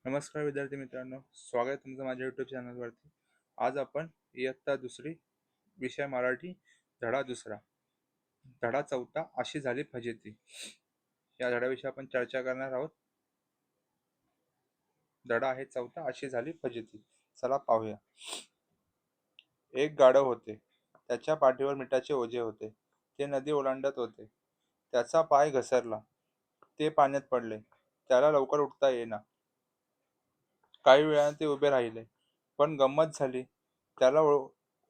नमस्कार विद्यार्थी मित्रांनो, स्वागत आहे तुमचं माझ्या यूट्यूब चॅनलवरती. आज आपण इयत्ता दुसरी, विषय मराठी, धडा दुसरा, धडा चौथा, अशी झाली फजिती या धड्याविषयी आपण चर्चा करणार आहोत. धडा आहे चौथा, अशी झाली फजिती. चला पाहूया. एक गाढव होते. त्याच्या पाठीवर मिठाचे ओझे होते. ते नदी ओलांडत होते. त्याचा पाय घसरला. ते पाण्यात पडले. त्याला लवकर उठता येईना. काही वेळाने ते उभे राहिले, पण गंमत झाली. त्याला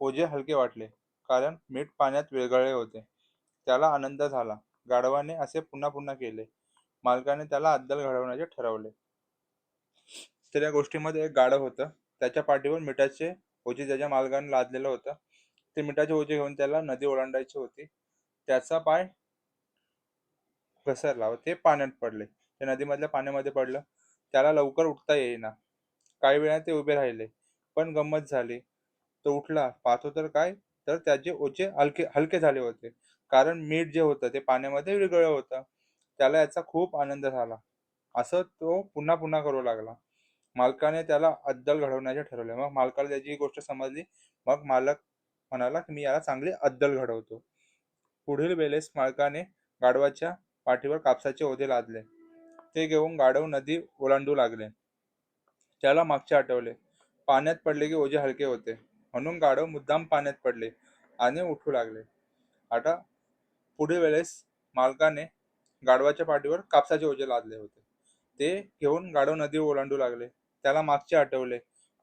ओझे हलके वाटले, कारण मीठ पाण्यात विरघळले होते. त्याला आनंद झाला. गाढवाने असे पुन्हा पुन्हा केले. मालकाने त्याला अद्दल घडवण्याचे ठरवले. तर या गोष्टीमध्ये एक गाढव होतं. त्याच्या पाठीवर मिठाचे ओझे ज्याच्या मालकाने लादलेलं होतं, ते मिठाचे ओझे घेऊन त्याला नदी ओलांडायची होती. त्याचा पाय घसरला व ते पाण्यात पडले. ते नदीमधल्या पाण्यामध्ये पडलं. त्याला लवकर उठता येईना. काही वेळाने ते उभे राहिले, पण गंमत झाली. तो उठला, पाहतो तर काय, तर त्याचे ओझे हलके हलके झाले होते, कारण मीठ जे होतं ते पाण्यामध्ये विरघळलं होतं. त्याला याचा खूप आनंद झाला. असं तो पुन्हा पुन्हा करू लागला. मालकाने त्याला अद्दल घडवण्याचे ठरवले. मग मालकाला त्याची ही गोष्ट समजली. मग मालक म्हणाला की मी याला चांगली अद्दल घडवतो. पुढील वेळेस मालकाने गाढवाच्या पाठीवर कापसाचे ओझे लादले. ते घेऊन गाढव नदी ओलांडू लागले. त्याला मागचे आठवले. पाण्यात पडले की ओझे हलके होते, म्हणून गाढव मुद्दाम पाण्यात पडले आणि उठू लागले. आता पुढील वेळेस मालकाने गाढवाच्या पाठीवर कापसाचे ओझे लादले होते. ते घेऊन गाढव नदी ओलांडू लागले. त्याला मागचे आठवले.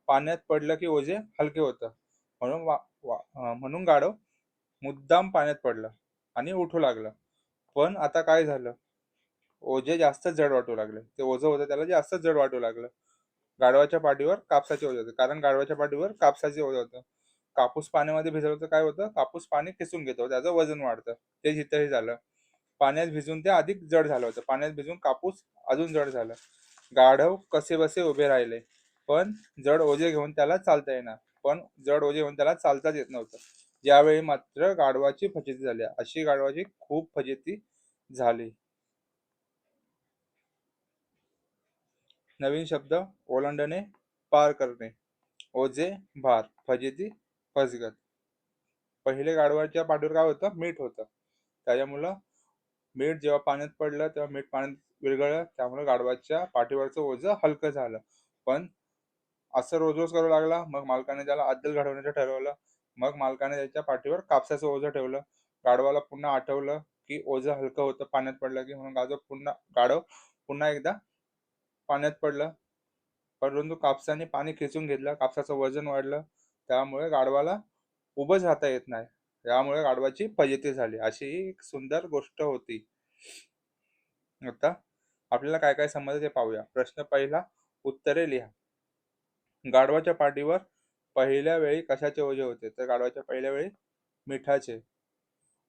पाण्यात पडलं की ओझे हलके होतं, म्हणून गाढव मुद्दाम पाण्यात पडलं आणि उठू लागलं. पण आता काय झालं? ओझे जास्त जड वाटू लागले. ते ओझं होतं त्याला जास्त जड वाटू लागलं. गाढवाच्या पाठीवर कापसाचे ओझे होते, कारण गाढवाच्या पाठीवर कापसाचे ओझे होतं. कापूस पाण्यामध्ये भिजवलं तर काय होतं? कापूस पाणी खेचून घेतो, त्याचं वजन वाढतं. ते इथंही झालं. पाण्यात भिजून ते अधिक जड झालं होतं. पाण्यात भिजून कापूस अजून जड झालं. गाढव कसेबसे उभे राहिले, पण जड ओझे घेऊन त्याला चालता येणार. पण जड ओझे घेऊन त्याला चालताच येत नव्हतं. यावेळी मात्र गाढवाची फजिती झाली. अशी गाढवाची खूप फजिती झाली. नवीन शब्द: ओलांडणे, पार करणे. ओझे, भार, फजिती, फसगत. पहिले गाढवाच्या पाठीवर काय होतं? मीठ होतं. त्याच्यामुळं मीठ जेव्हा पाण्यात पडलं तेव्हा मीठ पाण्यात विरघळलं, त्यामुळे गाढवाच्या पाठीवरचं ओझं हलकं झालं. पण असं रोज रोज करू लागला. मग मालकाने त्याला अद्दल घडवण्याचं ठरवलं. मग मालकाने त्याच्या पाठीवर कापसाचं ओझं ठेवलं. गाढवाला पुन्हा आठवलं की ओझं हलकं होतं पाण्यात पडलं की, म्हणून गाढव पुन्हा एकदा पाण्यात पडलं. परंतु कापसाने पाणी खेचून घेतलं. कापसाचं वजन वाढलं. त्यामुळे गाढवाला उभंच राहता येत नाही. त्यामुळे गाढवाची फजिती झाली. अशी ही एक सुंदर गोष्ट होती. आता आपल्याला काय काय समजलं ते पाहूया. प्रश्न पहिला, उत्तरे लिहा. गाढवाच्या पाठीवर पहिल्या वेळी कशाचे ओझे होते? तर गाढवाच्या पहिल्या वेळी मिठाचे.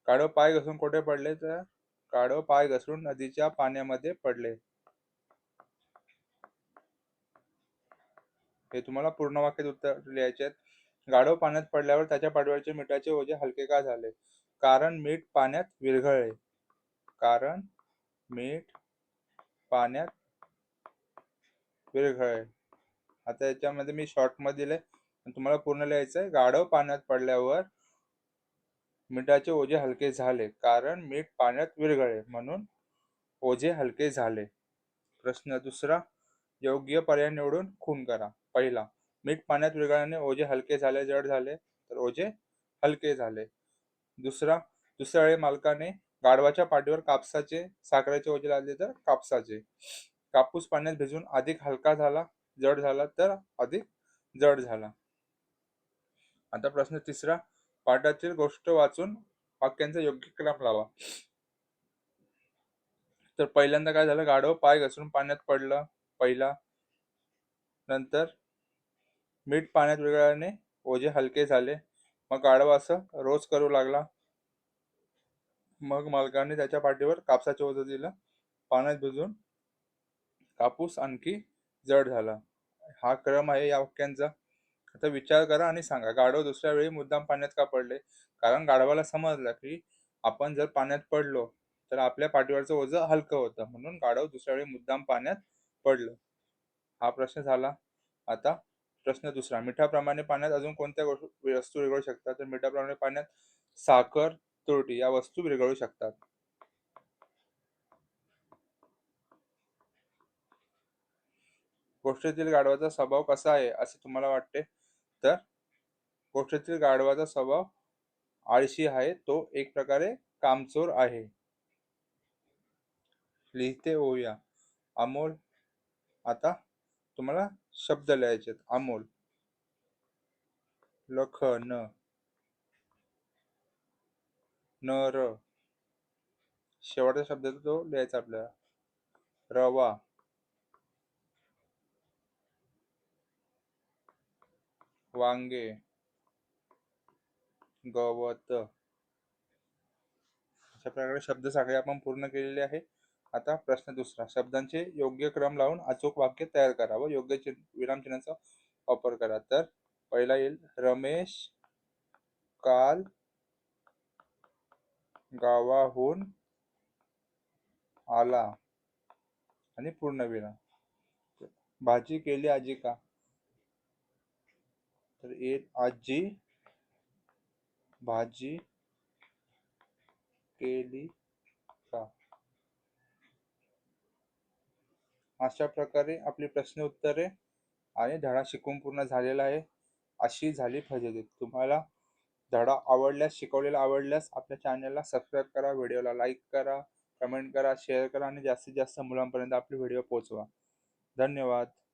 गाढव पाय घसरून कुठे पडले? तर गाढव पाय घसरून नदीच्या पाण्यामध्ये पडले. हे तुम्हाला पूर्ण वाक्यात उत्तर लिहायचे आहेत. गाढव पाण्यात पडल्यावर त्याच्या पाठीवरचे मिठाचे ओझे हलके का झाले? कारण मीठ पाण्यात विरघळले. कारण मीठ पाण्यात विरघळले. आता याच्यामध्ये मी शॉर्टमध्ये दिले, तुम्हाला पूर्ण लिहायचं आहे. गाढव पाण्यात पडल्यावर मिठाचे ओझे हलके झाले, कारण मीठ पाण्यात विरघळले, म्हणून ओझे हलके झाले. प्रश्न दुसरा, योग्य पर्याय निवडून खूण करा. पहिला, मीठ पाण्यात विरघळल्याने ओझे हलके झाले, जड झाले, तर ओझे हलके झाले. दुसऱ्या वेळी मालकाने गाढवाच्या पाठीवर कापसाचे साखरेचे ओझे लादले, तर कापसाचे. कापूस पाण्यात भिजून अधिक हलका झाला, जड झाला, तर अधिक जड झाला. आता प्रश्न तिसरा, पाठातील गोष्ट वाचून वाक्यांचा योग्य क्रम लावा. तर पहिल्यांदा काय झालं? गाढव पाय घसरून पाण्यात पडलं, पहिला. नंतर मीठ पाण्यात विरघळल्याने ओझे हलके झाले. मग गाढव असं रोज करू लागला. मग मालकाने त्याच्या पाठीवर कापसाचे ओझं दिलं. पाण्यात भिजून कापूस आणखी जड झाला. हा क्रम आहे या वाक्यांचा. आता विचार करा आणि सांगा. गाढव दुसऱ्या वेळी मुद्दाम पाण्यात का पडले? कारण गाढवाला समजलं की आपण जर पाण्यात पडलो तर आपल्या पाठीवरचं ओझं हलकं होतं, म्हणून गाढव दुसऱ्या वेळी मुद्दाम पाण्यात पडलं. हा प्रश्न झाला. आता प्रश्न दुसरा, मिठाप्रमाणे पाण्यात अजून कोणत्या वस्तू विरघळू शकतात? तर मिठाप्रमाणे पाण्यात साखर, तुरटी या वस्तू विरघळू शकतात. गोष्टीतील गाढवाचा स्वभाव कसा आहे असे तुम्हाला वाटते? तर गोष्टीतील गाढवाचा स्वभाव आळशी आहे, तो एक प्रकारे कामचोर आहे. लिहिते होऊया. अमोल. आता तुम्हाला शब्द लिहायचे आहेत. अमोल, लखन, नर. शेवटचा शब्द तो लिहायचा आपल्याला. रवा, वांगे, गवत. अशा प्रकारे शब्द साखळी आपण पूर्ण केलेली आहे. आता प्रश्न दुसरा, शब्दांचे योग्य क्रम लावून अचूक वाक्य तयार करा व योग्य विरामचिन्हाचा वापर करा. तर पहिला येईल, रमेश काल गावाहून आला आणि पूर्णविराम. भाजी केली आजी का? तर येईल, आजी भाजी केली का? अशा प्रकारे आपली प्रश्न उत्तरे आणि धडा शिकवून पूर्ण झालेला आहे. अशी झाली फजिती. तुम्हाला धडा आवडल्यास, शिकवलेला आवडल्यास आपल्या चॅनलला सबस्क्राईब करा, व्हिडिओला लाईक करा, कमेंट करा, शेअर करा आणि जास्तीत जास्त मुलांपर्यंत आपले व्हिडिओ पोहोचवा. धन्यवाद.